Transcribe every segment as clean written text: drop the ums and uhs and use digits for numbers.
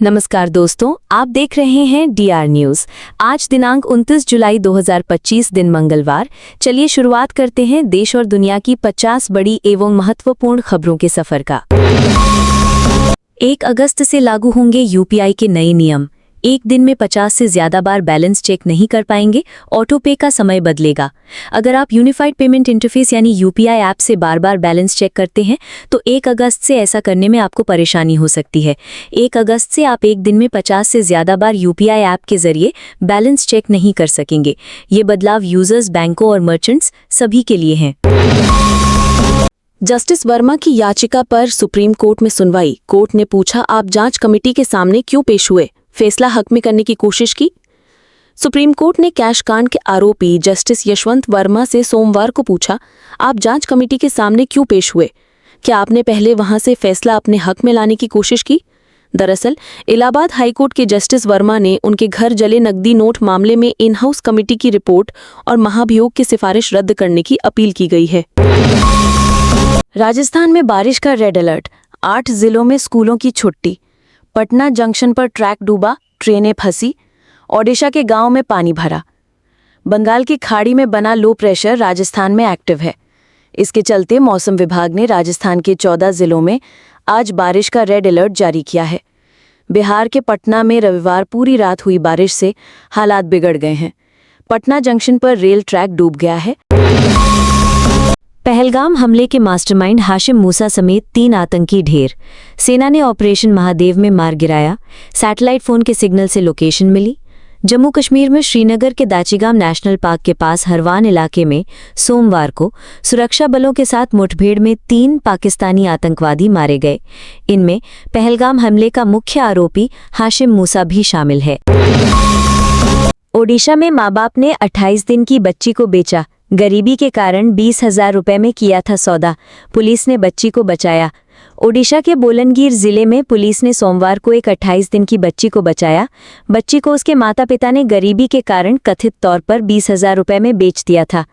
नमस्कार दोस्तों, आप देख रहे हैं डीआर न्यूज। आज दिनांक 29 जुलाई 2025 दिन मंगलवार। चलिए शुरुआत करते हैं देश और दुनिया की 50 बड़ी एवं महत्वपूर्ण खबरों के सफर का। 1 अगस्त से लागू होंगे यूपीआई के नए नियम। एक दिन में 50 से ज्यादा बार बैलेंस चेक नहीं कर पाएंगे। ऑटो पे का समय बदलेगा। अगर आप यूनिफाइड पेमेंट इंटरफेस यानी यूपीआई ऐप से बार बार बैलेंस चेक करते हैं तो 1 अगस्त से ऐसा करने में आपको परेशानी हो सकती है। 1 अगस्त से आप एक दिन में 50 से ज्यादा बार यूपीआई ऐप के जरिए बैलेंस चेक नहीं कर सकेंगे। ये बदलाव यूजर्स, बैंकों और मर्चेंट्स सभी के लिए हैं। जस्टिस वर्मा की याचिका पर सुप्रीम कोर्ट में सुनवाई। कोर्ट ने पूछा, आप जांच कमेटी के सामने क्यों पेश हुए? फैसला हक में करने की कोशिश की। सुप्रीम कोर्ट ने कैश कांड के आरोपी जस्टिस यशवंत वर्मा से सोमवार को पूछा, आप जांच कमेटी के सामने क्यों पेश हुए? क्या आपने पहले वहां से फैसला अपने हक में लाने की कोशिश की? दरअसल इलाहाबाद हाईकोर्ट के जस्टिस वर्मा ने उनके घर जले नकदी नोट मामले में इन हाउस कमेटी की रिपोर्ट और महाभियोग की सिफारिश रद्द करने की अपील की गई है। राजस्थान में बारिश का रेड अलर्ट। 8 जिलों में स्कूलों की छुट्टी। पटना जंक्शन पर ट्रैक डूबा, ट्रेनें फंसी। ओडिशा के गांव में पानी भरा। बंगाल की खाड़ी में बना लो प्रेशर राजस्थान में एक्टिव है। इसके चलते मौसम विभाग ने राजस्थान के 14 जिलों में आज बारिश का रेड अलर्ट जारी किया है। बिहार के पटना में रविवार पूरी रात हुई बारिश से हालात बिगड़ गए हैं। पटना जंक्शन पर रेल ट्रैक डूब गया है। पहलगाम हमले के मास्टरमाइंड हाशिम मूसा समेत 3 आतंकी ढेर। सेना ने ऑपरेशन महादेव में मार गिराया। सैटेलाइट फोन के सिग्नल से लोकेशन मिली। जम्मू कश्मीर में श्रीनगर के दाचिगाम नेशनल पार्क के पास हरवान इलाके में सोमवार को सुरक्षा बलों के साथ मुठभेड़ में 3 पाकिस्तानी आतंकवादी मारे गए। इनमें पहलगाम हमले का मुख्य आरोपी हाशिम मूसा भी शामिल है। ओडिशा में माँ बाप ने 28 दिन की बच्ची को बेचा। गरीबी के कारण 20,000 रुपए में किया था सौदा। पुलिस ने बच्ची को बचाया। ओडिशा के बोलनगीर जिले में पुलिस ने सोमवार को एक 28 दिन की बच्ची को बचाया। बच्ची को उसके माता पिता ने गरीबी के कारण कथित तौर पर 20,000 रुपए में बेच दिया था।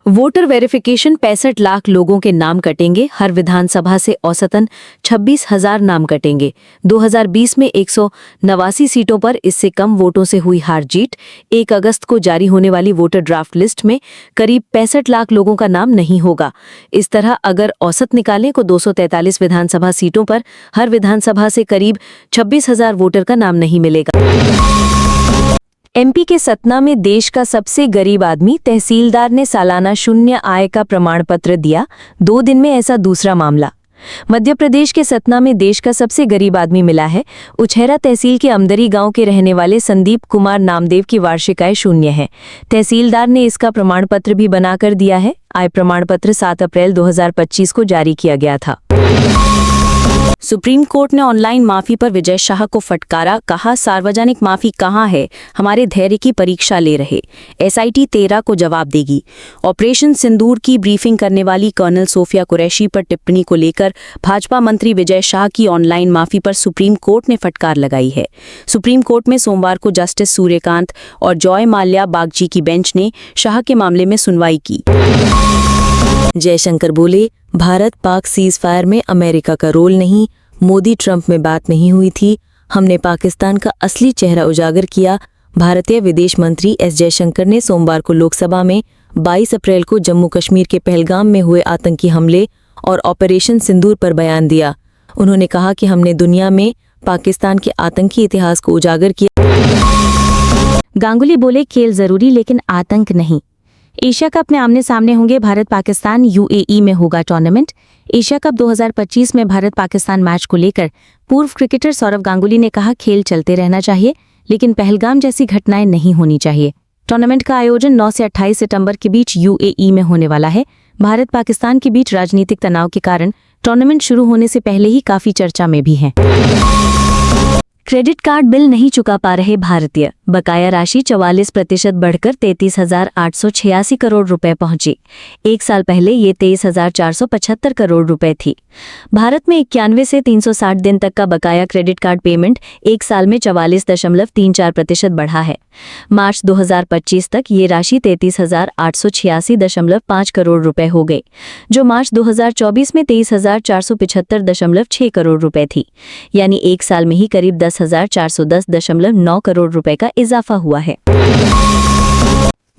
वोटर वेरिफिकेशन 65 लाख लोगों के नाम कटेंगे। हर विधानसभा से औसतन 26,000 नाम कटेंगे। 2020 में 189 सीटों पर इससे कम वोटों से हुई हार जीत। 1 अगस्त को जारी होने वाली वोटर ड्राफ्ट लिस्ट में करीब 65 लाख लोगों का नाम नहीं होगा। इस तरह अगर औसत निकालें तो 243 विधानसभा सीटों पर हर विधानसभा से करीब 26,000 वोटर का नाम नहीं मिलेगा। एमपी के सतना में देश का सबसे गरीब आदमी तहसीलदार ने सालाना शून्य आय का प्रमाण पत्र दिया। 2 दिन में ऐसा दूसरा मामला। मध्य प्रदेश के सतना में देश का सबसे गरीब आदमी मिला है। उछेरा तहसील के अमदरी गांव के रहने वाले संदीप कुमार नामदेव की वार्षिक आय 0 है। तहसीलदार ने इसका प्रमाण पत्र भी बनाकर दिया है। आय प्रमाण पत्र 7 अप्रैल 2025 को जारी किया गया था। सुप्रीम कोर्ट ने ऑनलाइन माफी पर विजय शाह को फटकारा। कहा, सार्वजनिक माफी कहां है, हमारे धैर्य की परीक्षा ले रहे। एसआईटी 13 को जवाब देगी। ऑपरेशन सिंदूर की ब्रीफिंग करने वाली कर्नल सोफिया कुरैशी पर टिप्पणी को लेकर भाजपा मंत्री विजय शाह की ऑनलाइन माफी पर सुप्रीम कोर्ट ने फटकार लगाई है। सुप्रीम कोर्ट में सोमवार को जस्टिस सूर्यकांत और जॉय माल्या बागची की बेंच ने शाह के मामले में सुनवाई की। जयशंकर बोले, भारत पाक सीज फायर में अमेरिका का रोल नहीं। मोदी ट्रंप में बात नहीं हुई थी। हमने पाकिस्तान का असली चेहरा उजागर किया। भारतीय विदेश मंत्री एस जयशंकर ने सोमवार को लोकसभा में 22 अप्रैल को जम्मू कश्मीर के पहलगाम में हुए आतंकी हमले और ऑपरेशन सिंदूर पर बयान दिया। उन्होंने कहा कि हमने दुनिया में पाकिस्तान के आतंकी इतिहास को उजागर किया। गांगुली बोले, खेल जरूरी लेकिन आतंक नहीं। एशिया कप में आमने सामने होंगे भारत पाकिस्तान। यूएई में होगा टूर्नामेंट। एशिया कप 2025 में भारत पाकिस्तान मैच को लेकर पूर्व क्रिकेटर सौरव गांगुली ने कहा, खेल चलते रहना चाहिए लेकिन पहलगाम जैसी घटनाएं नहीं होनी चाहिए। टूर्नामेंट का आयोजन 9 से 28 सितंबर के बीच यूएई में होने वाला है। भारत पाकिस्तान के बीच राजनीतिक तनाव के कारण टूर्नामेंट शुरू होने से पहले ही काफी चर्चा में भी है। क्रेडिट कार्ड बिल नहीं चुका पा रहे भारतीय, बकाया राशि 44% बढ़कर 33,886 करोड़ रुपए पहुंची। एक साल पहले ये 23,475 करोड़ रुपए थी। भारत में 91 से 360 दिन तक का बकाया क्रेडिट कार्ड पेमेंट एक साल में 44.34% बढ़ा है। मार्च 2025 तक ये राशि 33,886.5 करोड़ रुपए हो गई, जो मार्च 2024 में 23,475.6 करोड़ रुपए थी। यानी एक साल में ही करीब 10,410.9 करोड़ रुपए का इजाफा हुआ है।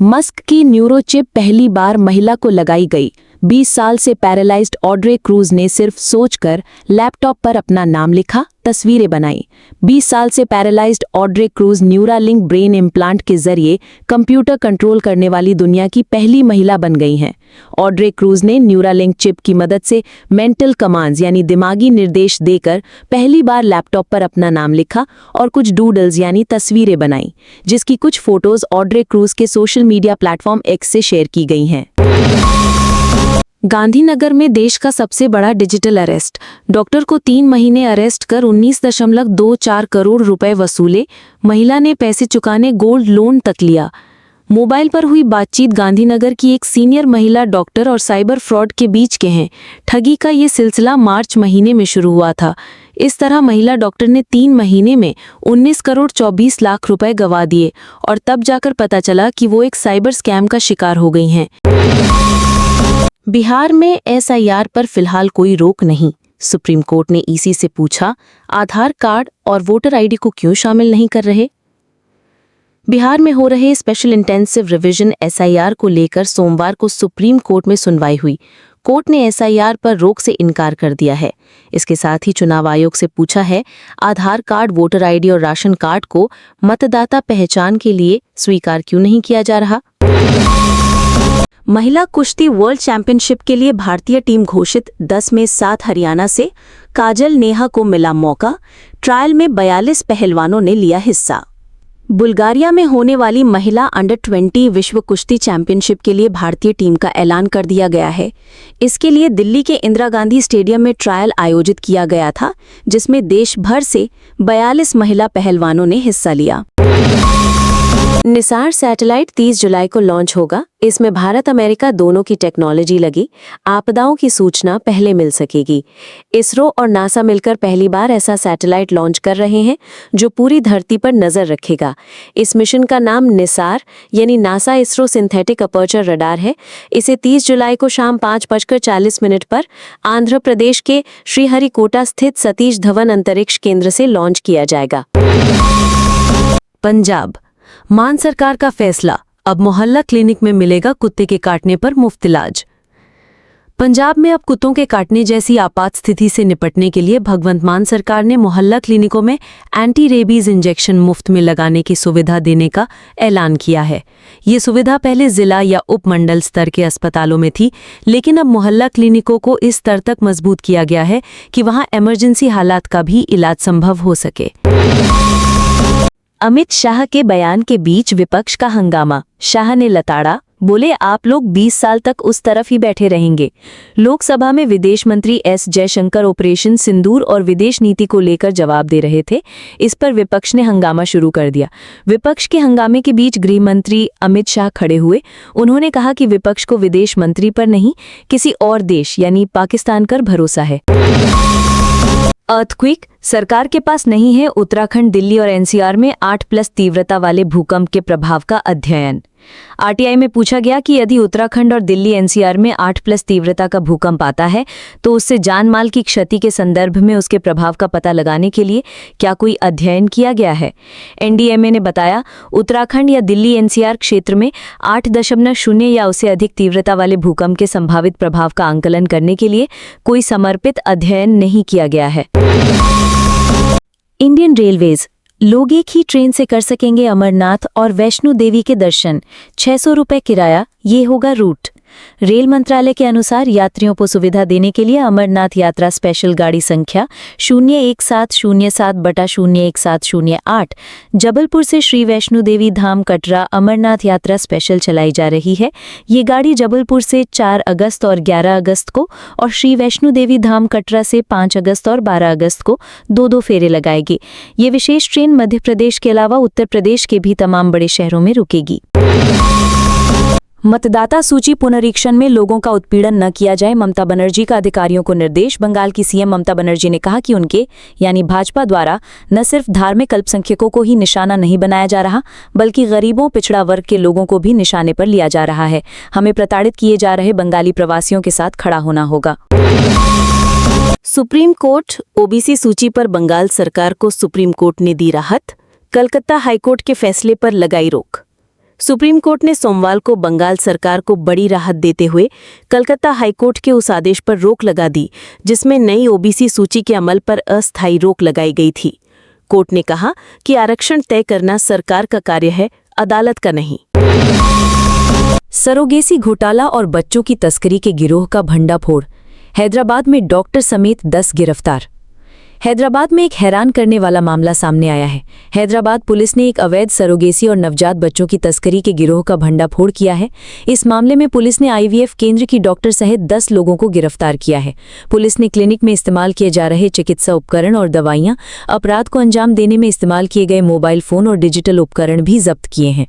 मस्क की न्यूरोचिप पहली बार महिला को लगाई गई। 20 साल से पैरालाइज्ड ऑड्रे क्रूज ने सिर्फ सोचकर लैपटॉप पर अपना नाम लिखा, तस्वीरें बनाई। 20 साल से paralysed Audrey cruise Neuralink brain implant के जरिए कंप्यूटर कंट्रोल करने वाली दुनिया की पहली महिला बन गई हैं। ऑड्रे क्रूज ने न्यूरालिंक चिप की मदद से मेंटल कमांड्स यानी दिमागी निर्देश देकर पहली बार लैपटॉप पर अपना नाम लिखा और कुछ डूडल्स यानी तस्वीरें बनाई, जिसकी कुछ फोटोज ऑड्रे क्रूज के सोशल मीडिया प्लेटफॉर्म एक्स से शेयर की गई हैं। गांधीनगर में देश का सबसे बड़ा डिजिटल अरेस्ट। डॉक्टर को 3 महीने अरेस्ट कर 19.24 करोड़ रुपए वसूले। महिला ने पैसे चुकाने गोल्ड लोन तक लिया। मोबाइल पर हुई बातचीत गांधीनगर की एक सीनियर महिला डॉक्टर और साइबर फ्रॉड के बीच के हैं। ठगी का ये सिलसिला मार्च महीने में शुरू हुआ था। इस तरह महिला डॉक्टर ने 3 महीने में 19 करोड़ 24 लाख रुपए गंवा दिए और तब जाकर पता चला कि वो एक साइबर स्कैम का शिकार हो गई हैं। बिहार में एसआईआर पर फिलहाल कोई रोक नहीं। सुप्रीम कोर्ट ने ईसी से पूछा, आधार कार्ड और वोटर आईडी को क्यों शामिल नहीं कर रहे। बिहार में हो रहे स्पेशल इंटेंसिव रिवीजन एसआईआर को लेकर सोमवार को सुप्रीम कोर्ट में सुनवाई हुई। कोर्ट ने एसआईआर पर रोक से इनकार कर दिया है। इसके साथ ही चुनाव आयोग से पूछा है, आधार कार्ड, वोटर आईडी और राशन कार्ड को मतदाता पहचान के लिए स्वीकार क्यों नहीं किया जा रहा। महिला कुश्ती वर्ल्ड चैंपियनशिप के लिए भारतीय टीम घोषित। 10 में 7 हरियाणा से काजल नेहा को मिला मौका। ट्रायल में 42 पहलवानों ने लिया हिस्सा। बुल्गारिया में होने वाली महिला अंडर 20 विश्व कुश्ती चैंपियनशिप के लिए भारतीय टीम का ऐलान कर दिया गया है। इसके लिए दिल्ली के इंदिरा गांधी स्टेडियम में ट्रायल आयोजित किया गया था, जिसमें देश भर से 42 महिला पहलवानों ने हिस्सा लिया। निसार सैटेलाइट 30 जुलाई को लॉन्च होगा। इसमें भारत अमेरिका दोनों की टेक्नोलॉजी लगी। आपदाओं की सूचना पहले मिल सकेगी। इसरो और नासा मिलकर पहली बार ऐसा सैटेलाइट लॉन्च कर रहे हैं जो पूरी धरती पर नजर रखेगा। इस मिशन का नाम निसार यानी NASA ISRO synthetic aperture radar है। इसे 30 जुलाई को शाम 5:40 पर आंध्र प्रदेश के श्रीहरिकोटा स्थित सतीश धवन अंतरिक्ष केंद्र से लॉन्च किया जाएगा। पंजाब, मान सरकार का फैसला, अब मोहल्ला क्लिनिक में मिलेगा कुत्ते के काटने पर मुफ्त इलाज। पंजाब में अब कुत्तों के काटने जैसी आपात स्थिति से निपटने के लिए भगवंत मान सरकार ने मोहल्ला क्लिनिकों में एंटी रेबीज इंजेक्शन मुफ्त में लगाने की सुविधा देने का ऐलान किया है। ये सुविधा पहले जिला या उपमंडल स्तर के अस्पतालों में थी, लेकिन अब मोहल्ला क्लिनिकों को इस स्तर तक मजबूत किया गया है कि वहां इमरजेंसी हालात का भी इलाज संभव हो सके। अमित शाह के बयान के बीच विपक्ष का हंगामा। शाह ने लताड़ा, बोले आप लोग 20 साल तक उस तरफ ही बैठे रहेंगे। लोकसभा में विदेश मंत्री एस जयशंकर ऑपरेशन सिंदूर और विदेश नीति को लेकर जवाब दे रहे थे। इस पर विपक्ष ने हंगामा शुरू कर दिया। विपक्ष के हंगामे के बीच गृह मंत्री अमित शाह खड़े हुए। उन्होंने कहा कि विपक्ष को विदेश मंत्री पर नहीं, किसी और देश यानी पाकिस्तान पर भरोसा है। अर्थक्वेक, सरकार के पास नहीं है उत्तराखंड, दिल्ली और एनसीआर में 8+ तीव्रता वाले भूकंप के प्रभाव का अध्ययन। आरटीआई में पूछा गया कि यदि उत्तराखंड और दिल्ली एनसीआर में 8+ तीव्रता का भूकंप आता है तो उससे जान माल की क्षति के संदर्भ में उसके प्रभाव का पता लगाने के लिए क्या कोई अध्ययन किया गया है। एनडीएमए ने बताया, उत्तराखंड या दिल्ली एनसीआर क्षेत्र में 8.0 या उससे अधिक तीव्रता वाले भूकंप के संभावित प्रभाव का आंकलन करने के लिए कोई समर्पित अध्ययन नहीं किया गया है। इंडियन रेलवेज, लोग एक ही ट्रेन से कर सकेंगे अमरनाथ और वैष्णो देवी के दर्शन। 600 रुपये किराया, ये होगा रूट। रेल मंत्रालय के अनुसार यात्रियों को सुविधा देने के लिए अमरनाथ यात्रा स्पेशल गाड़ी संख्या 01707/01708 जबलपुर से श्री वैष्णो देवी धाम कटरा अमरनाथ यात्रा स्पेशल चलाई जा रही है। ये गाड़ी जबलपुर से 4 अगस्त और 11 अगस्त को और श्री वैष्णो देवी धाम कटरा से 5 अगस्त और 12 अगस्त को 2-2 फेरे लगाएगी। ये विशेष ट्रेन मध्य प्रदेश के अलावा उत्तर प्रदेश के भी तमाम बड़े शहरों में रुकेगी। मतदाता सूची पुनरीक्षण में लोगों का उत्पीड़न न किया जाए, ममता बनर्जी का अधिकारियों को निर्देश। बंगाल की सीएम ममता बनर्जी ने कहा कि उनके यानी भाजपा द्वारा न सिर्फ धार्मिक अल्पसंख्यकों को ही निशाना नहीं बनाया जा रहा, बल्कि गरीबों पिछड़ा वर्ग के लोगों को भी निशाने पर लिया जा रहा है। हमें प्रताड़ित किए जा रहे बंगाली प्रवासियों के साथ खड़ा होना होगा। सुप्रीम कोर्ट ओबीसी सूची पर बंगाल सरकार को सुप्रीम कोर्ट ने दी राहत, कलकत्ता हाईकोर्ट के फैसले पर लगाई रोक। सुप्रीम कोर्ट ने सोमवार को बंगाल सरकार को बड़ी राहत देते हुए कलकत्ता हाईकोर्ट के उस आदेश पर रोक लगा दी जिसमें नई ओबीसी सूची के अमल पर अस्थायी रोक लगाई गई थी। कोर्ट ने कहा कि आरक्षण तय करना सरकार का कार्य है, अदालत का नहीं। सरोगेसी घोटाला और बच्चों की तस्करी के गिरोह का भंडाफोड़, हैदराबाद में डॉक्टर समेत 10 गिरफ्तार। हैदराबाद में एक हैरान करने वाला मामला सामने आया है। हैदराबाद पुलिस ने एक अवैध सरोगेसी और नवजात बच्चों की तस्करी के गिरोह का भंडाफोड़ किया है। इस मामले में पुलिस ने आईवीएफ केंद्र की डॉक्टर सहित 10 लोगों को गिरफ्तार किया है। पुलिस ने क्लिनिक में इस्तेमाल किए जा रहे चिकित्सा उपकरण और दवाइयां, अपराध को अंजाम देने में इस्तेमाल किए गए मोबाइल फोन और डिजिटल उपकरण भी जब्त किए हैं।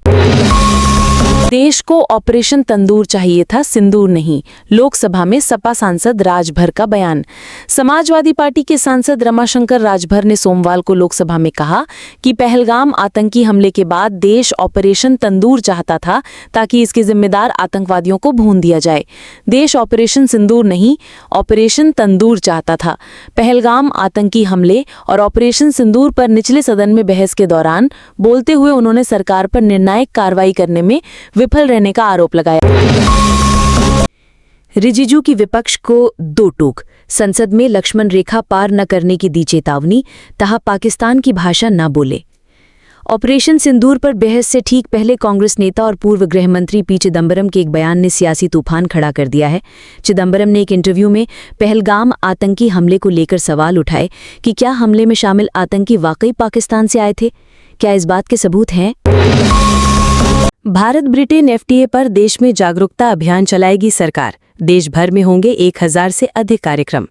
देश को ऑपरेशन तंदूर चाहिए था, सिंदूर नहीं। लोकसभा में सपा सांसद राजभर का बयान। समाजवादी पार्टी के सांसद रमाशंकर राजभर ने सोमवार को लोकसभा में कहा कि पहलगाम आतंकी हमले के बाद देश ऑपरेशन तंदूर चाहता था ताकि इसके जिम्मेदार आतंकवादियों को भून दिया जाए। देश ऑपरेशन सिंदूर नहीं, ऑपरेशन तंदूर चाहता था। पहलगाम आतंकी हमले और ऑपरेशन सिंदूर पर निचले सदन में बहस के दौरान बोलते हुए उन्होंने सरकार पर निर्णायक कार्रवाई करने में विफल रहने का आरोप लगाया। रिजिजू की विपक्ष को दो टूक, संसद में लक्ष्मण रेखा पार न करने की दी चेतावनी, कहा पाकिस्तान की भाषा न बोले। ऑपरेशन सिंदूर पर बहस से ठीक पहले कांग्रेस नेता और पूर्व गृह मंत्री पी चिदंबरम के एक बयान ने सियासी तूफान खड़ा कर दिया है। चिदंबरम ने एक इंटरव्यू में पहलगाम आतंकी हमले को लेकर सवाल उठाए कि क्या हमले में शामिल आतंकी वाकई पाकिस्तान से आए थे, क्या इस बात के सबूत हैं? भारत ब्रिटेन एफटीए पर देश में जागरूकता अभियान चलाएगी सरकार। देश भर में होंगे 1000 से अधिक कार्यक्रम।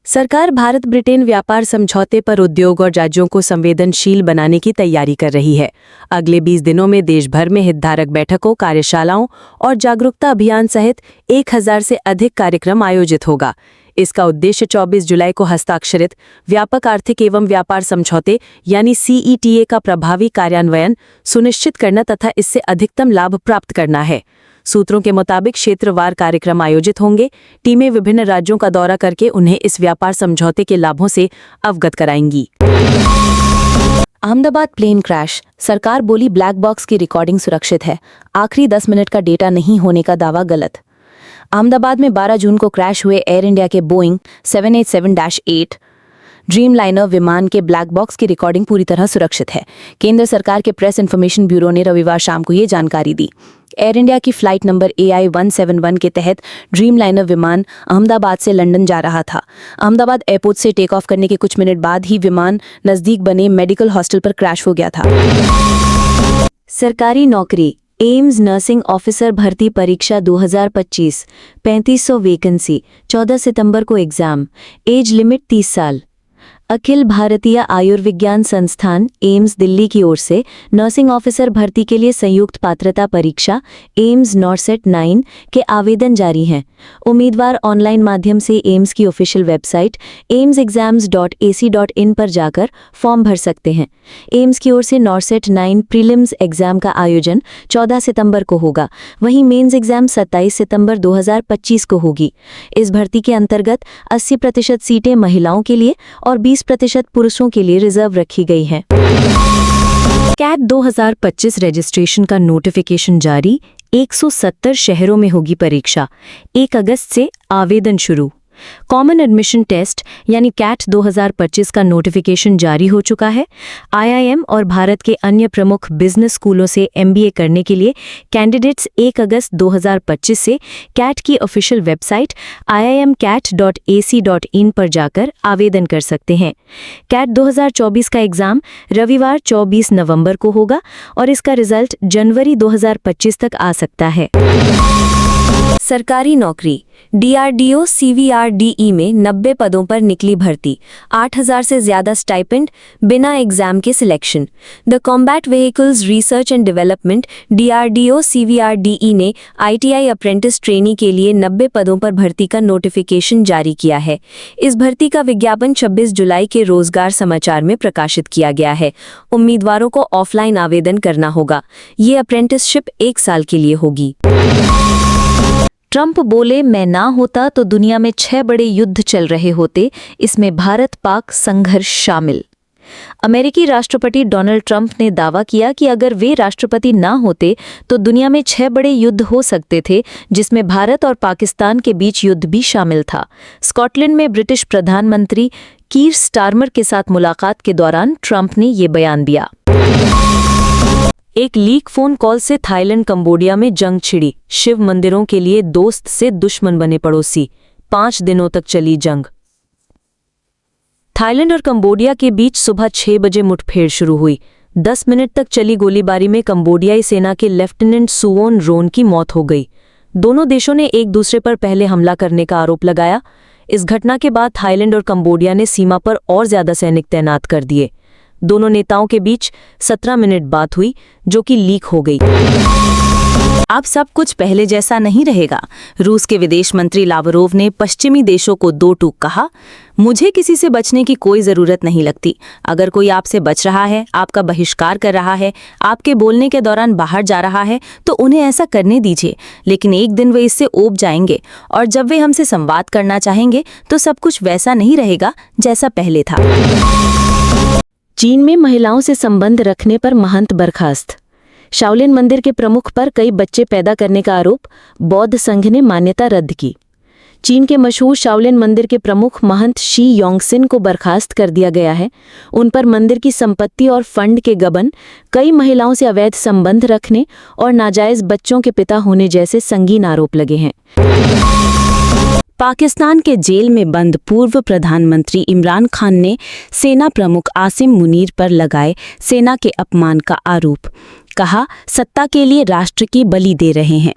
सरकार भारत ब्रिटेन व्यापार समझौते पर उद्योग और राज्यों को संवेदनशील बनाने की तैयारी कर रही है। अगले 20 दिनों में देश भर में हितधारक बैठकों, कार्यशालाओं और जागरूकता अभियान सहित 1000 से अधिक कार्यक्रम आयोजित होगा। इसका उद्देश्य 24 जुलाई को हस्ताक्षरित व्यापक आर्थिक एवं व्यापार समझौते यानी सीईटीए का प्रभावी कार्यान्वयन सुनिश्चित करना तथा इससे अधिकतम लाभ प्राप्त करना है। सूत्रों के मुताबिक क्षेत्रवार कार्यक्रम आयोजित होंगे। टीमें विभिन्न राज्यों का दौरा करके उन्हें इस व्यापार समझौते के लाभों से अवगत कराएंगी। अहमदाबाद प्लेन क्रैश, सरकार बोली ब्लैक बॉक्स की रिकॉर्डिंग सुरक्षित है, आखिरी 10 मिनट का डेटा नहीं होने का दावा गलत। अहमदाबाद में 12 जून को क्रैश हुए एयर इंडिया के बोइंग 787-8 ड्रीमलाइनर विमान के ब्लैक बॉक्स की रिकॉर्डिंग पूरी तरह सुरक्षित है। केंद्र सरकार के प्रेस इन्फॉर्मेशन ब्यूरो ने रविवार शाम को ये जानकारी दी। एयर इंडिया की फ्लाइट नंबर AI-171 के तहत ड्रीमलाइनर विमान अहमदाबाद से लंदन जा रहा था। अहमदाबाद एयरपोर्ट से टेक ऑफ करने के कुछ मिनट बाद ही विमान नजदीक बने मेडिकल हॉस्टल पर क्रैश हो गया था। सरकारी नौकरी, एम्स नर्सिंग ऑफिसर भर्ती परीक्षा 2025, 3500 वैकेंसी, 14 सितंबर को एग्जाम, एज लिमिट 30 साल। अखिल भारतीय आयुर्विज्ञान संस्थान एम्स दिल्ली की ओर से नर्सिंग ऑफिसर भर्ती के लिए संयुक्त पात्रता परीक्षा एम्स नॉर्सेट 9 के आवेदन जारी हैं। उम्मीदवार ऑनलाइन माध्यम से एम्स की ऑफिशियल वेबसाइट aimsexams.ac.in पर जाकर फॉर्म भर सकते हैं। एम्स की ओर से नॉर्सेट 9 प्रीलिम्स एग्जाम का आयोजन 14 सितंबर को होगा, वहीं मेंस एग्जाम 27 सितंबर 2025 को होगी। इस भर्ती के अंतर्गत 80% सीटें महिलाओं के लिए और 20% पुरुषों के लिए रिजर्व रखी गई हैं। कैट 2025 रजिस्ट्रेशन का नोटिफिकेशन जारी, 170 शहरों में होगी परीक्षा, 1 अगस्त से आवेदन शुरू। कॉमन एडमिशन टेस्ट यानी कैट 2025 का नोटिफिकेशन जारी हो चुका है। आईआईएम और भारत के अन्य प्रमुख बिजनेस स्कूलों से एमबीए करने के लिए कैंडिडेट्स 1 अगस्त 2025 से कैट की ऑफिशियल वेबसाइट iimcat.ac.in पर जाकर आवेदन कर सकते हैं। कैट 2024 का एग्जाम रविवार 24 नवंबर को होगा और इसका रिजल्ट जनवरी 2025 तक आ सकता है। सरकारी नौकरी डीआरडीओ सीवीआरडीई में 90 पदों पर निकली भर्ती, 8000 से ज्यादा स्टाइपेंड, बिना एग्जाम के selection. The combat vehicles research and development DRDO CVRDE ने आईटीआई अप्रेंटिस ट्रेनी के लिए 90 पदों पर भर्ती का नोटिफिकेशन जारी किया है। इस भर्ती का विज्ञापन 26 जुलाई के रोजगार समाचार में प्रकाशित किया गया है। उम्मीदवारों को ऑफलाइन आवेदन करना होगा। ये अप्रेंटिसशिप 1 साल के लिए होगी। ट्रंप बोले, मैं ना होता तो दुनिया में 6 बड़े युद्ध चल रहे होते, इसमें भारत पाक संघर्ष शामिल। अमेरिकी राष्ट्रपति डोनाल्ड ट्रंप ने दावा किया कि अगर वे राष्ट्रपति ना होते तो दुनिया में 6 बड़े युद्ध हो सकते थे, जिसमें भारत और पाकिस्तान के बीच युद्ध भी शामिल था। स्कॉटलैंड में ब्रिटिश प्रधानमंत्री कीर स्टारमर के साथ मुलाकात के दौरान ट्रंप ने ये बयान दिया। एक लीक फोन कॉल से थाईलैंड कंबोडिया में जंग छिड़ी, शिव मंदिरों के लिए दोस्त से दुश्मन बने पड़ोसी, 5 दिनों तक चली जंग। थाईलैंड और कंबोडिया के बीच सुबह 6 बजे मुठभेड़ शुरू हुई। 10 मिनट तक चली गोलीबारी में कंबोडियाई सेना के लेफ्टिनेंट सुवोन रोन की मौत हो गई। दोनों देशों ने एक दूसरे पर पहले हमला करने का आरोप लगाया। इस घटना के बाद थाईलैंड और कंबोडिया ने सीमा पर और ज्यादा सैनिक तैनात कर दिए। दोनों नेताओं के बीच 17 मिनट बात हुई, जो कि लीक हो गई। अब सब कुछ पहले जैसा नहीं रहेगा। रूस के विदेश मंत्री लावरोव ने पश्चिमी देशों को 2 टूक कहा, मुझे किसी से बचने की कोई जरूरत नहीं लगती। अगर कोई आपसे बच रहा है, आपका बहिष्कार कर रहा है, आपके बोलने के दौरान बाहर जा रहा है, तो उन्हें ऐसा करने दीजिए। लेकिन एक दिन वे इससे ऊब जाएंगे और जब वे हमसे संवाद करना चाहेंगे तो सब कुछ वैसा नहीं रहेगा जैसा पहले था। चीन में महिलाओं से संबंध रखने पर महंत बर्खास्त। शाओलिन मंदिर के प्रमुख पर कई बच्चे पैदा करने का आरोप, बौद्ध संघ ने मान्यता रद्द की। चीन के मशहूर शाओलिन मंदिर के प्रमुख महंत शी योंगसिन को बर्खास्त कर दिया गया है। उन पर मंदिर की संपत्ति और फंड के गबन, कई महिलाओं से अवैध संबंध रखने और नाजायज बच्चों के पिता होने जैसे संगीन आरोप लगे हैं। पाकिस्तान के जेल में बंद पूर्व प्रधानमंत्री इमरान खान ने सेना प्रमुख आसिम मुनीर पर लगाए सेना के अपमान का आरोप। कहा, सत्ता के लिए राष्ट्र की बलि दे रहे हैं।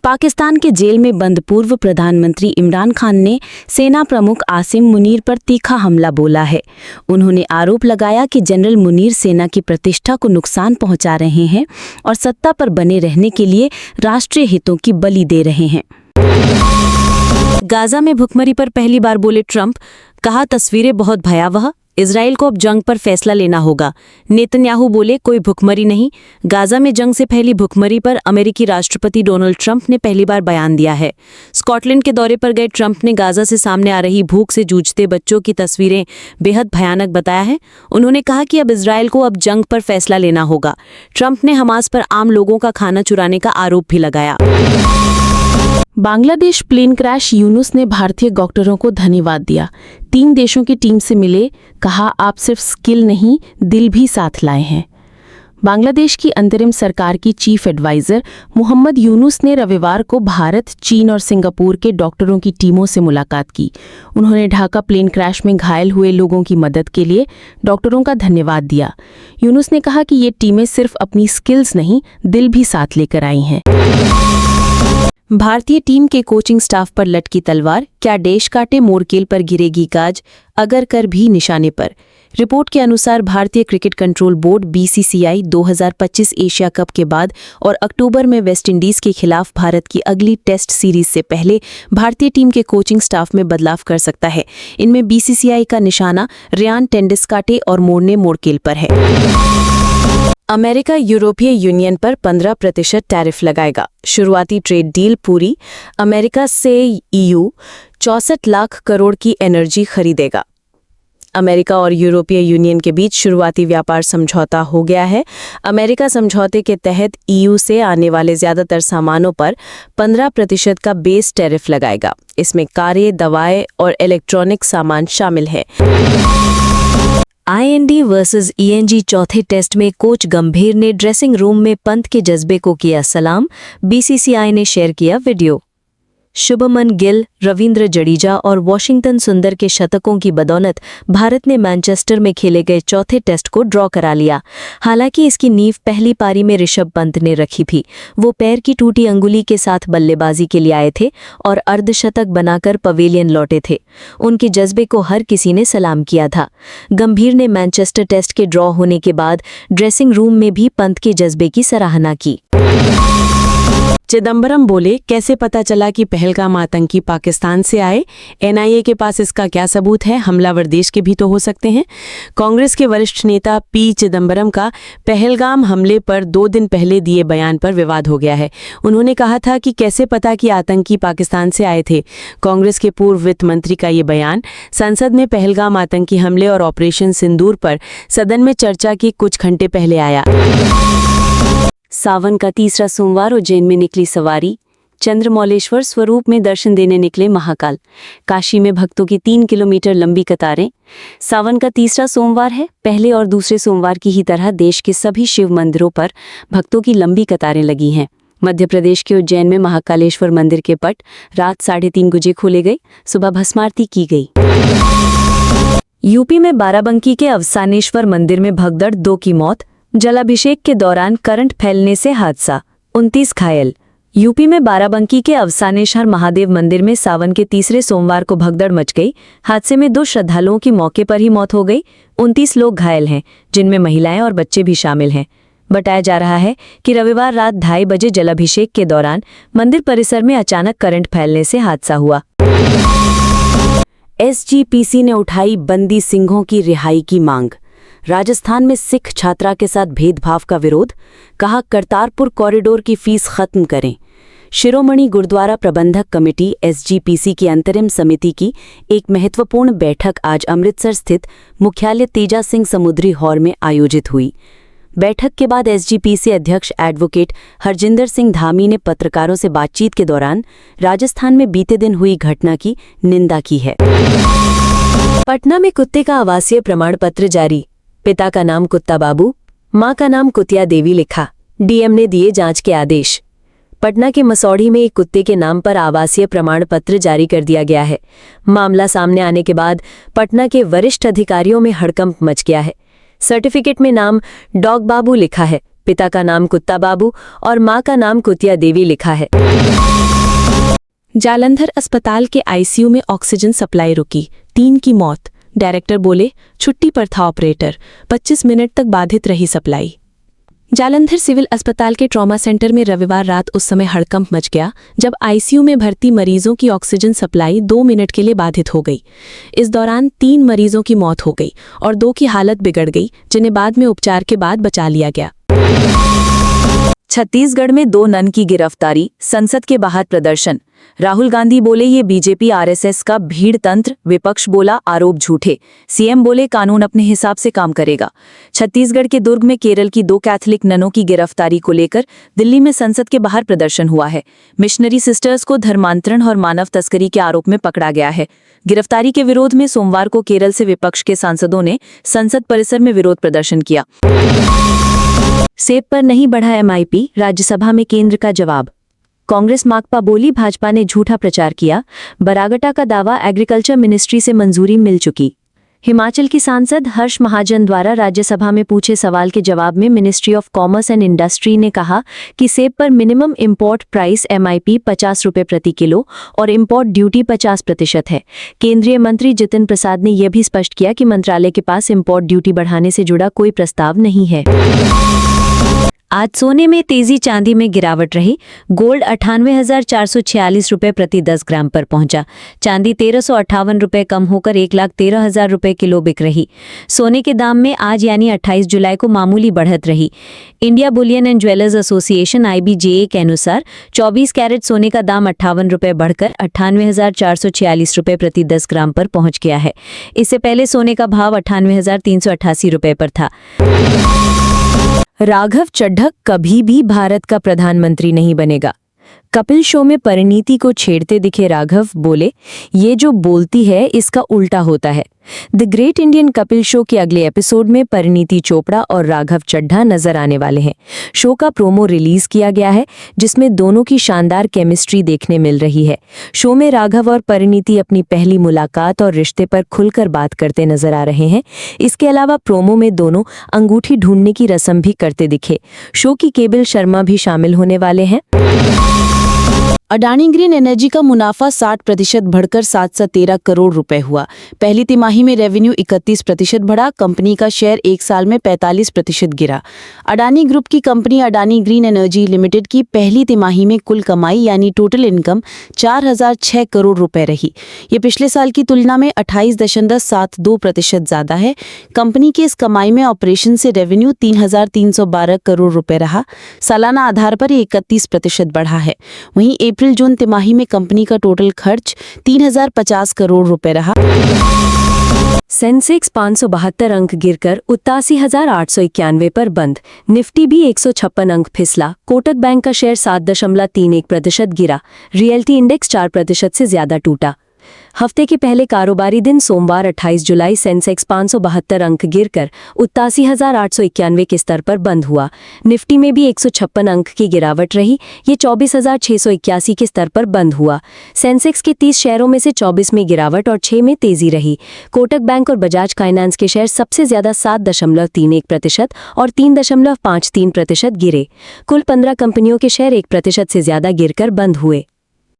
पाकिस्तान के जेल में बंद पूर्व प्रधानमंत्री इमरान खान ने सेना प्रमुख आसिम मुनीर पर तीखा हमला बोला है। उन्होंने आरोप लगाया कि जनरल मुनीर सेना की प्रतिष्ठा को नुकसान पहुंचा रहे हैं और सत्ता पर बने रहने के लिए राष्ट्रीय हितों की बलि दे रहे हैं। गाजा में भुखमरी पर पहली बार बोले ट्रंप, कहा, तस्वीरें बहुत भयावह, इजराइल को अब जंग पर फैसला लेना होगा। नेतन्याहू बोले, कोई भुखमरी नहीं। गाजा में जंग से पहली भुखमरी पर अमेरिकी राष्ट्रपति डोनाल्ड ट्रंप ने पहली बार बयान दिया है। स्कॉटलैंड के दौरे पर गए ट्रंप ने गाजा से सामने आ रही भूख से जूझते बच्चों की तस्वीरें बेहद भयानक बताया है। उन्होंने कहा कि अब इजराइल को अब जंग पर फैसला लेना होगा। ट्रंप ने हमास पर आम लोगों का खाना चुराने का आरोप भी लगाया। बांग्लादेश प्लेन क्रैश, यूनुस ने भारतीय डॉक्टरों को धन्यवाद दिया। 3 देशों की टीम से मिले, कहा, आप सिर्फ स्किल नहीं दिल भी साथ लाए हैं। बांग्लादेश की अंतरिम सरकार की चीफ एडवाइजर मोहम्मद यूनुस ने रविवार को भारत, चीन और सिंगापुर के डॉक्टरों की टीमों से मुलाकात की। उन्होंने ढाका प्लेन क्रैश में घायल हुए लोगों की मदद के लिए डॉक्टरों का धन्यवाद दिया। यूनुस ने कहा कि ये टीमें सिर्फ अपनी स्किल्स नहीं, दिल भी साथ लेकर आई हैं। भारतीय टीम के कोचिंग स्टाफ पर लटकी तलवार, क्या देश काटे मोरकेल पर गिरेगी गाज, अगर कर भी निशाने पर। रिपोर्ट के अनुसार भारतीय cricket control board BCCI 2025 Asia cup के बाद और अक्टूबर में वेस्टइंडीज के खिलाफ भारत की अगली टेस्ट सीरीज से पहले भारतीय टीम के कोचिंग स्टाफ में बदलाव कर सकता है। इनमें बीसीसीआई का निशाना रियान टेंडिसकाटे और मोर्ने मोरकेल पर है। अमेरिका यूरोपीय यूनियन पर 15% टैरिफ लगाएगा। शुरुआती ट्रेड डील पूरी। अमेरिका से ईयू 64 लाख करोड़ की एनर्जी खरीदेगा। अमेरिका और यूरोपीय यूनियन के बीच शुरुआती व्यापार समझौता हो गया है। अमेरिका समझौते के तहत ईयू से आने वाले ज्यादातर सामानों पर 15% का बेस टैरिफ लगाएगा। इसमें कारें, दवाएं और इलेक्ट्रॉनिक सामान शामिल है। आईएनडी वर्सेस ईएनजी चौथे टेस्ट में कोच गंभीर ने ड्रेसिंग रूम में पंत के जज्बे को किया सलाम। बीसीसीआई ने शेयर किया वीडियो। शुभमन गिल, रविंद्र जडेजा और वॉशिंगटन सुंदर के शतकों की बदौलत भारत ने मैनचेस्टर में खेले गए चौथे टेस्ट को ड्रॉ करा लिया। हालांकि इसकी नींव पहली पारी में ऋषभ पंत ने रखी थी। वो पैर की टूटी अंगुली के साथ बल्लेबाजी के लिए आए थे और अर्धशतक बनाकर पवेलियन लौटे थे। उनके जज्बे को हर किसी ने सलाम किया था। गंभीर ने मैनचेस्टर टेस्ट के ड्रॉ होने के बाद ड्रेसिंग रूम में भी पंत के जज्बे की सराहना की। चिदंबरम बोले, कैसे पता चला कि पहलगाम आतंकी पाकिस्तान से आए? एनआईए के पास इसका क्या सबूत है? हमलावर देश के भी तो हो सकते हैं। कांग्रेस के वरिष्ठ नेता पी चिदंबरम का पहलगाम हमले पर 2 दिन पहले दिए बयान पर विवाद हो गया है। उन्होंने कहा था कि कैसे पता कि आतंकी पाकिस्तान से आए थे। कांग्रेस के पूर्व वित्त मंत्री का ये बयान संसद में पहलगाम आतंकी हमले और ऑपरेशन सिंदूर पर सदन में चर्चा के कुछ घंटे पहले आया। सावन का तीसरा सोमवार, उज्जैन में निकली सवारी। चंद्रमौलेश्वर स्वरूप में दर्शन देने निकले महाकाल। काशी में भक्तों की 3 किलोमीटर लंबी कतारें। सावन का तीसरा सोमवार है। पहले और दूसरे सोमवार की ही तरह देश के सभी शिव मंदिरों पर भक्तों की लंबी कतारें लगी हैं। मध्य प्रदेश के उज्जैन में महाकालेश्वर मंदिर के पट रात 3:30 बजे खोले गए। सुबह भस्मारती की गई। यूपी में बाराबंकी के अवसानेश्वर मंदिर में भगदड़, 2 की मौत। जलाभिषेक के दौरान करंट फैलने से हादसा, 29 घायल। यूपी में बाराबंकी के अवसानेश्वर महादेव मंदिर में सावन के तीसरे सोमवार को भगदड़ मच गई। हादसे में 2 श्रद्धालुओं की मौके पर ही मौत हो गई। 29 लोग घायल हैं, जिनमें महिलाएं और बच्चे भी शामिल हैं। बताया जा रहा है कि रविवार रात 2:30 बजे जलाभिषेक के दौरान मंदिर परिसर में अचानक करंट फैलने से हादसा हुआ। एसजीपीसी ने उठाई बंदी सिंहों की रिहाई की मांग। राजस्थान में सिख छात्रा के साथ भेदभाव का विरोध। कहा, करतारपुर कॉरिडोर की फीस खत्म करें। शिरोमणि गुरुद्वारा प्रबंधक कमेटी एसजीपीसी की अंतरिम समिति की एक महत्वपूर्ण बैठक आज अमृतसर स्थित मुख्यालय तेजा सिंह समुद्री हॉल में आयोजित हुई। बैठक के बाद एसजीपीसी अध्यक्ष एडवोकेट हरजिंदर सिंह धामी ने पत्रकारों से बातचीत के दौरान राजस्थान में बीते दिन हुई घटना की निंदा की है। पटना में कुत्ते का आवासीय प्रमाण पत्र जारी। पिता का नाम कुत्ता बाबू, मां का नाम कुतिया देवी लिखा। डीएम ने दिए जांच के आदेश। पटना के मसौढ़ी में एक कुत्ते के नाम पर आवासीय प्रमाण पत्र जारी कर दिया गया है। मामला सामने आने के बाद पटना के वरिष्ठ अधिकारियों में हड़कंप मच गया है। सर्टिफिकेट में नाम डॉग बाबू लिखा है, पिता का नाम कुत्ता बाबू और मां का नाम कुतिया देवी लिखा है। जालंधर अस्पताल के आईसीयू में ऑक्सीजन सप्लाई रुकी, 3 की मौत। डायरेक्टर बोले, छुट्टी पर था ऑपरेटर, 25 मिनट तक बाधित रही सप्लाई। जालंधर सिविल अस्पताल के ट्रॉमा सेंटर में रविवार रात उस समय हड़कंप मच गया जब आईसीयू में भर्ती मरीजों की ऑक्सीजन सप्लाई 2 मिनट के लिए बाधित हो गई। इस दौरान 3 मरीजों की मौत हो गई और 2 की हालत बिगड़ गई, जिन्हें बाद में उपचार के बाद बचा लिया गया। छत्तीसगढ़ में 2 नन की गिरफ्तारी, संसद के बाहर प्रदर्शन। राहुल गांधी बोले ये बीजेपी आरएसएस का भीड़ तंत्र, विपक्ष बोला आरोप झूठे। सीएम बोले कानून अपने हिसाब से काम करेगा। छत्तीसगढ़ के दुर्ग में केरल की 2 कैथलिक ननों की गिरफ्तारी को लेकर दिल्ली में संसद के बाहर प्रदर्शन हुआ है। मिशनरी सिस्टर्स को धर्मांतरण और मानव तस्करी के आरोप में पकड़ा गया है। गिरफ्तारी के विरोध में सोमवार को केरल से विपक्ष के सांसदों ने संसद परिसर में विरोध प्रदर्शन किया। सेब पर नहीं बढ़ा एमआईपी, राज्यसभा में केंद्र का जवाब। कांग्रेस माकपा बोली भाजपा ने झूठा प्रचार किया। बरागटा का दावा, एग्रीकल्चर मिनिस्ट्री से मंजूरी मिल चुकी। हिमाचल की सांसद हर्ष महाजन द्वारा राज्यसभा में पूछे सवाल के जवाब में ministry of commerce and industry ने कहा कि सेब पर मिनिमम इंपोर्ट प्राइस एमआईपी 50 रुपये प्रति किलो और इंपोर्ट ड्यूटी 50% है। केंद्रीय मंत्री जितिन प्रसाद ने यह भी स्पष्ट किया कि मंत्रालय के पास इंपोर्ट ड्यूटी बढ़ाने से जुड़ा कोई प्रस्ताव नहीं है। आज सोने में तेजी, चांदी में गिरावट रही। गोल्ड 98,446 रुपये प्रति 10 ग्राम पर पहुंचा। चांदी 1,358 रुपये कम होकर 1,13,000 रुपये किलो बिक रही। सोने के दाम में आज यानी 28 जुलाई को मामूली बढ़त रही। India Boolean and jewellers association IBJA के अनुसार 24 कैरेट सोने का दाम 58 रुपये बढ़कर 98,446 रुपये प्रति 10 ग्राम पर पहुंच गया है। इससे पहले सोने का भाव 98,388 रुपये पर था। राघव चड्ढा कभी भी भारत का प्रधानमंत्री नहीं बनेगा। कपिल शो में परिणीति को छेड़ते दिखे राघव बोले, ये जो बोलती है इसका उल्टा होता है। The great Indian Kapil show के अगले एपिसोड में परिणीति चोपड़ा और राघव चड्ढा नजर आने वाले हैं। शो का प्रोमो रिलीज किया गया है जिसमें दोनों की शानदार केमिस्ट्री देखने मिल रही है। शो में राघव और परिणीति अपनी पहली मुलाकात और रिश्ते पर खुलकर बात करते नजर आ रहे हैं। इसके अलावा प्रोमो में दोनों अंगूठी ढूंढने की रस्म भी करते दिखे। शो की केबिल शर्मा भी शामिल होने वाले हैं। अडानी ग्रीन एनर्जी का मुनाफा 60% बढ़कर 713 करोड़ रुपए हुआ। पहली तिमाही में रेवेन्यू 31% बढ़ा। कंपनी का शेयर एक साल में 45% गिरा। अडानी ग्रुप की company Adani green energy limited की पहली तिमाही में कुल कमाई यानी टोटल इनकम 4,006 करोड़ रुपए रही। ये पिछले साल की तुलना में 28.72% ज्यादा है। कंपनी की इस कमाई में ऑपरेशन से रेवेन्यू 3,312 करोड़ रुपए रहा। सालाना आधार पर ये 31% बढ़ा है। वहीं अप्रैल जून तिमाही में कंपनी का टोटल खर्च 3,050 करोड़ रुपए रहा। सेंसेक्स 572 अंक गिरकर 87,891 पर बंद। निफ्टी भी 156 अंक फिसला। कोटक बैंक का शेयर 7.31% गिरा। रियल्टी इंडेक्स 4% से ज्यादा टूटा। हफ्ते के पहले कारोबारी दिन सोमवार 28 जुलाई सेंसेक्स 572 अंक गिरकर 87,891 के स्तर पर बंद हुआ। निफ्टी में भी 156 अंक की गिरावट रही। ये 24,681 के स्तर पर बंद हुआ। सेंसेक्स के 30 शेयरों में से 24 में गिरावट और 6 में तेजी रही। कोटक बैंक और बजाज फाइनेंस के शेयर सबसे ज्यादा 7.31% और 3.53% गिरे। कुल 15 कंपनियों के शेयर 1% से ज्यादा गिरकर बंद हुए।